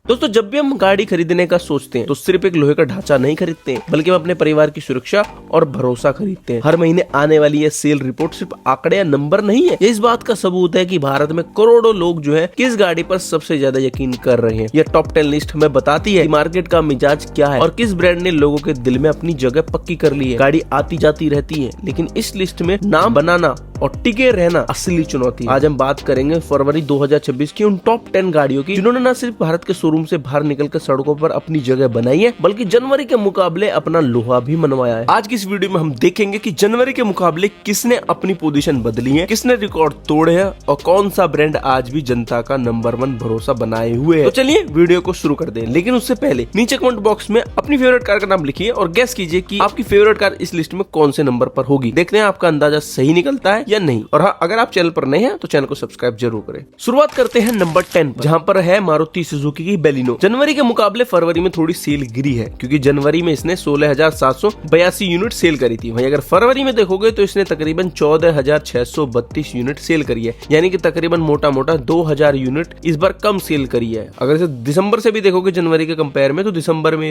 दोस्तों जब भी हम गाड़ी खरीदने का सोचते हैं तो सिर्फ एक लोहे का ढांचा नहीं खरीदते हैं, बल्कि हम अपने परिवार की सुरक्षा और भरोसा खरीदते हैं। हर महीने आने वाली ये सेल रिपोर्ट सिर्फ आंकड़े या नंबर नहीं है, ये इस बात का सबूत है कि भारत में करोड़ों लोग जो है किस गाड़ी पर सबसे ज्यादा यकीन कर रहे हैं। यह टॉप 10 लिस्ट हमें बताती है कि मार्केट का मिजाज क्या है और किस ब्रांड ने लोगों के दिल में अपनी जगह पक्की कर ली है। गाड़ी आती जाती रहती है, लेकिन इस लिस्ट में नाम बनाना और टिके रहना असली चुनौती है। आज हम बात करेंगे फरवरी 2026 की उन टॉप 10 गाड़ियों की जिन्होंने न सिर्फ भारत के शोरूम से बाहर निकलकर सड़कों पर अपनी जगह बनाई है, बल्कि जनवरी के मुकाबले अपना लोहा भी मनवाया है। आज की इस वीडियो में हम देखेंगे कि जनवरी के मुकाबले किसने अपनी पोजीशन बदली है, किसने रिकॉर्ड तोड़े हैं और कौन सा ब्रांड आज भी जनता का नंबर 1 भरोसा बनाए हुए है। तो चलिए वीडियो को शुरू कर दें, लेकिन उससे पहले नीचे कमेंट बॉक्स में अपनी फेवरेट कार का नाम लिखिए और गेस कीजिए कि आपकी फेवरेट कार इस लिस्ट में कौन से नंबर पर होगी। देखते हैं आपका अंदाजा सही निकलता है या नहीं। और हाँ, अगर आप चैनल पर नए हैं तो चैनल को सब्सक्राइब जरूर करें। शुरुआत करते हैं नंबर 10 पर, जहां पर है मारुति सुजुकी की बेलिनो। जनवरी के मुकाबले फरवरी में थोड़ी सेल गिरी है, क्योंकि जनवरी में इसने 16,782 यूनिट सेल करी थी। वहीं अगर फरवरी में देखोगे तो इसने तकरीबन 14,632 यूनिट सेल करी है, यानी कि तकरीबन मोटा मोटा 2,000 यूनिट इस बार कम सेल करी है। अगर इसे दिसंबर से भी देखोगे जनवरी के कंपेयर में, तो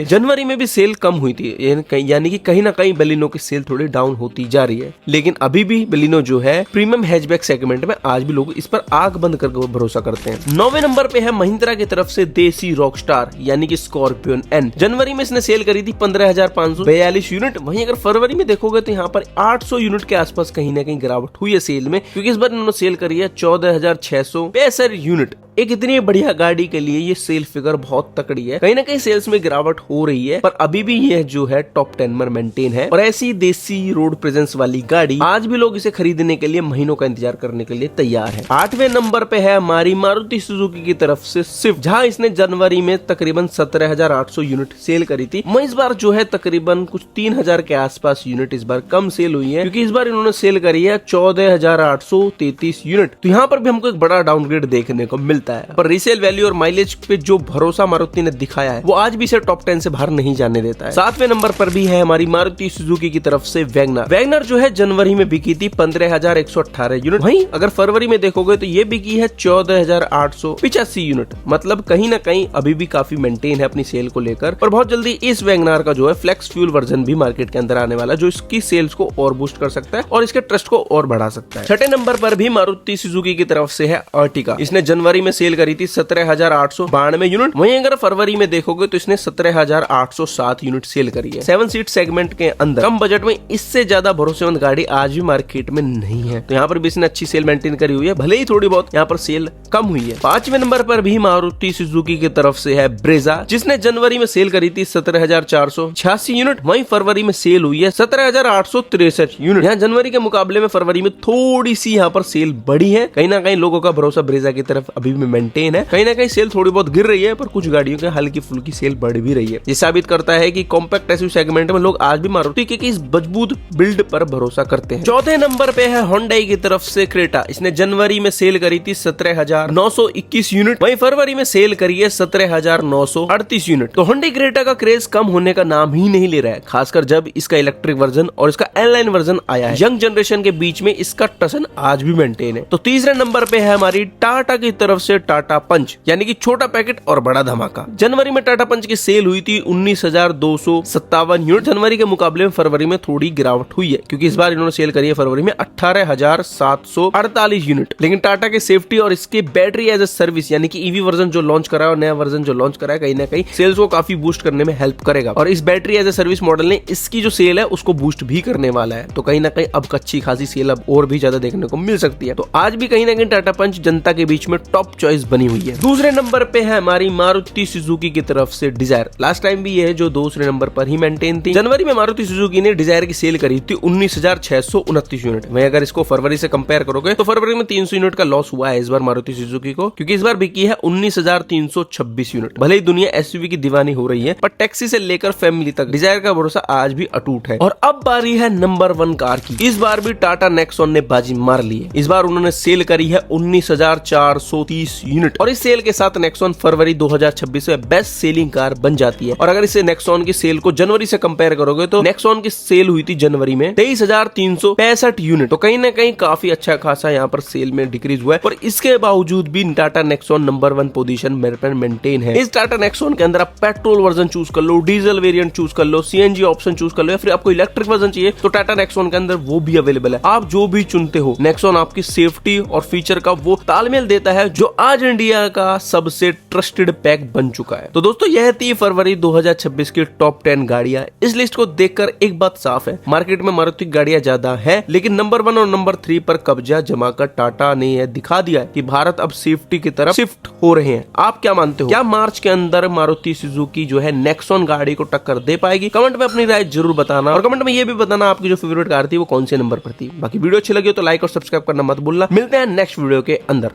जनवरी में भी सेल कम हुई थी, यानी कि कहीं ना कहीं बेलिनो की सेल थोड़ी डाउन होती जा रही है। लेकिन अभी भी बेलिनो जो है प्रीमियम हैचबैक सेगमेंट में आज भी लोग इस पर आंख बंद करके भरोसा करते हैं। 9वें नंबर पे है महिंद्रा की तरफ से देसी रॉकस्टार यानी कि स्कॉर्पियन एन। जनवरी में इसने सेल करी थी 15,542 यूनिट। वहीं अगर फरवरी में देखोगे तो यहाँ पर 800 यूनिट के आसपास कहीं ना कहीं गिरावट हुई है सेल में, क्योंकि इस बार इन्होंने सेल करी है 14,665 यूनिट। एक इतनी बढ़िया गाड़ी के लिए ये सेल फिगर बहुत तकड़ी है। कहीं ना कहीं सेल्स में गिरावट हो रही है, पर अभी भी यह जो है टॉप 10 में मेंटेन है। और ऐसी देसी रोड प्रेजेंस वाली गाड़ी आज भी लोग इसे खरीदने के लिए महीनों का इंतजार करने के लिए तैयार है। 8वें नंबर पे है हमारी मारुति सुजुकी की तरफ से स्विफ्ट, जहां इसने जनवरी में तकरीबन 17,800 यूनिट सेल करी थी। मैं इस बार जो है तकरीबन कुछ 3,000 के आसपास यूनिट इस बार कम सेल हुई है, क्योंकि इस बार इन्होंने सेल करी है 14,833 यूनिट। तो यहाँ पर भी हमको एक बड़ा डाउनग्रेड देखने को मिलता है। पर रीसेल वैल्यू और माइलेज पे जो भरोसा मारुति ने दिखाया है, वो आज भी इसे टॉप 10 से बाहर नहीं जाने देता है। 7वें नंबर पर भी है हमारी मारुति सुजुकी की तरफ से वैगनर। वैगनर जो है जनवरी में बिकी थी 15,118 यूनिट। वहीं अगर फरवरी में देखोगे तो ये बिकी है 14,885 यूनिट। मतलब कहीं ना कहीं अभी भी काफी मेंटेन है अपनी सेल को लेकर। और बहुत जल्दी इस वैगनर का जो है फ्लेक्स फ्यूल वर्जन भी मार्केट के अंदर आने वाला, जो इसकी सेल्स को और बूस्ट कर सकता है और इसके ट्रस्ट को और बढ़ा सकता है। 6ठे नंबर पर भी मारुति सुजुकी की तरफ से है अर्टिगा। इसने जनवरी में सेल करी थी 17,892 यूनिट। वहीं अगर फरवरी में देखोगे तो इसने 17,807 यूनिट सेल करी है। 7 सीट सेगमेंट के अंदर कम बजट में इससे ज्यादा भरोसेमंद गाड़ी आज भी मार्केट में नहीं है। तो यहाँ पर भी इसने अच्छी सेल मेंटेन करी हुई है, भले ही थोड़ी बहुत यहाँ पर सेल कम हुई है। 5वें नंबर पर भी मारुति सुजुकी की तरफ से है ब्रेजा, जिसने जनवरी में सेल करी थी 17,486 यूनिट। वहीं फरवरी में सेल हुई है 17,863 यूनिट। यहाँ जनवरी के मुकाबले में फरवरी में थोड़ी सी यहाँ पर सेल बढ़ी है। कहीं ना कहीं लोगों का भरोसा ब्रेजा की तरफ अभी भी मेंटेन है। कहीं ना कहीं सेल थोड़ी बहुत गिर रही है, पर कुछ गाड़ियों के हल्की फुल्की सेल बढ़ भी रही है। ये साबित करता है कि कॉम्पैक्ट एसयूवी सेगमेंट में लोग आज भी मारुति के इस मजबूत बिल्ड पर भरोसा करते हैं। 4थे नंबर पे है होंडा की तरफ से क्रेटा। इसने जनवरी में सेल करी थी 17,921 यूनिट। वहीं फरवरी में सेल करी है 17,938 यूनिट। तो होंडा क्रेटा का क्रेज कम होने का नाम ही नहीं ले रहा है, खासकर जब इसका इलेक्ट्रिक वर्जन और इसका एयरलाइन वर्जन आया है। यंग जनरेशन के बीच में इसका टसन आज भी मेंटेन है। तो तीसरे नंबर पे है हमारी टाटा की तरफ से टाटा पंच, यानी कि छोटा पैकेट और बड़ा धमाका। जनवरी में टाटा पंच की सेल हुई थी 19,257 यूनिट। जनवरी के मुकाबले में फरवरी में थोड़ी गिरावट हुई है, क्योंकि इस बार इन्होंने सेल करी है फरवरी में 18,748 यूनिट। लेकिन टाटा के सेफ्टी और इसके बैटरी एज ए सर्विस यानी कि ईवी वर्जन जो लॉन्च करा है और नया वर्जन जो लॉन्च करा है, कहीं ना कहीं सेल्स को काफी बूस्ट करने में हेल्प करेगा। और इस battery as a service model ने इसकी जो सेल है उसको बूस्ट भी करने वाला है। तो कहीं ना कहीं अब अच्छी खासी सेल अब और भी ज्यादा देखने को मिल सकती है। तो आज भी कहीं ना कहीं टाटा पंच जनता के बीच में टॉप चॉइस बनी हुई है। दूसरे नंबर पे है हमारी मारुति सुजुकी की तरफ से डिजायर। लास्ट टाइम भी ये है जो दूसरे नंबर पर ही मेंटेन थी। जनवरी में मारुति सुजुकी ने डिजायर की सेल करी थी 19,629 यूनिट। वहीं अगर इसको फरवरी से कंपेयर करोगे तो फरवरी में 300 यूनिट का लॉस हुआ है इस बार मारुति सुजुकी को, क्योंकि इस बार बिकी है 19,326 यूनिट। भले ही दुनिया एसयूवी की दीवानी हो रही है, पर टैक्सी से लेकर फैमिली तक डिजायर का भरोसा आज भी अटूट है। और अब बारी है नंबर 1 कार की। इस बार भी टाटा नेक्सॉन ने बाजी मार ली है। इस बार उन्होंने सेल करी है 19,430 20 यूनिट। और इस सेल के साथ नेक्सॉन फरवरी 2026 में बेस्ट सेलिंग कार बन जाती है। और अगर इसे नेक्सॉन की सेल को जनवरी से कंपेयर करोगे तो नेक्सॉन की सेल हुई थी जनवरी में 23,365 यूनिट। तो कहीं ना कहीं काफी अच्छा खासा यहाँ पर सेल में डिक्रीज हुआ है। और इसके बावजूद भी टाटा नेक्सॉन नंबर 1 पोजीशन मेरे पर मेंटेन है। इस टाटा नेक्सॉन के अंदर आप पेट्रोल वर्जन चूज कर लो, डीजल वेरिएंट चूज कर लो, सीएनजी ऑप्शन चूज कर लो, या फिर आपको इलेक्ट्रिक वर्जन चाहिए तो टाटा नेक्सॉन के अंदर वो भी अवेलेबल है। आप जो भी चुनते हो, नेक्सॉन आपकी सेफ्टी और फीचर का वो तालमेल देता है जो आज इंडिया का सबसे ट्रस्टेड पैक बन चुका है। तो दोस्तों यह थी फरवरी 2026 की टॉप 10 गाड़ियां। इस लिस्ट को देखकर एक बात साफ है, मार्केट में मारुति गाड़ियां ज्यादा है, लेकिन नंबर 1 और नंबर 3 पर कब्जा जमाकर टाटा ने यह दिखा दिया है कि भारत अब सेफ्टी की तरफ शिफ्ट हो रहे हैं। आप क्या मानते हो? क्या मार्च के अंदर मारुति सुजुकी जो है नेक्सॉन गाड़ी को टक्कर दे पाएगी? कमेंट में अपनी राय जरूर बताना, और कमेंट में ये भी बताना आपकी जो फेवरेट कार थी वो कौन से नंबर पर थी। बाकी वीडियो अच्छी लगी हो तो लाइक और सब्सक्राइब करना मत भूलना। मिलते हैं नेक्स्ट वीडियो के अंदर।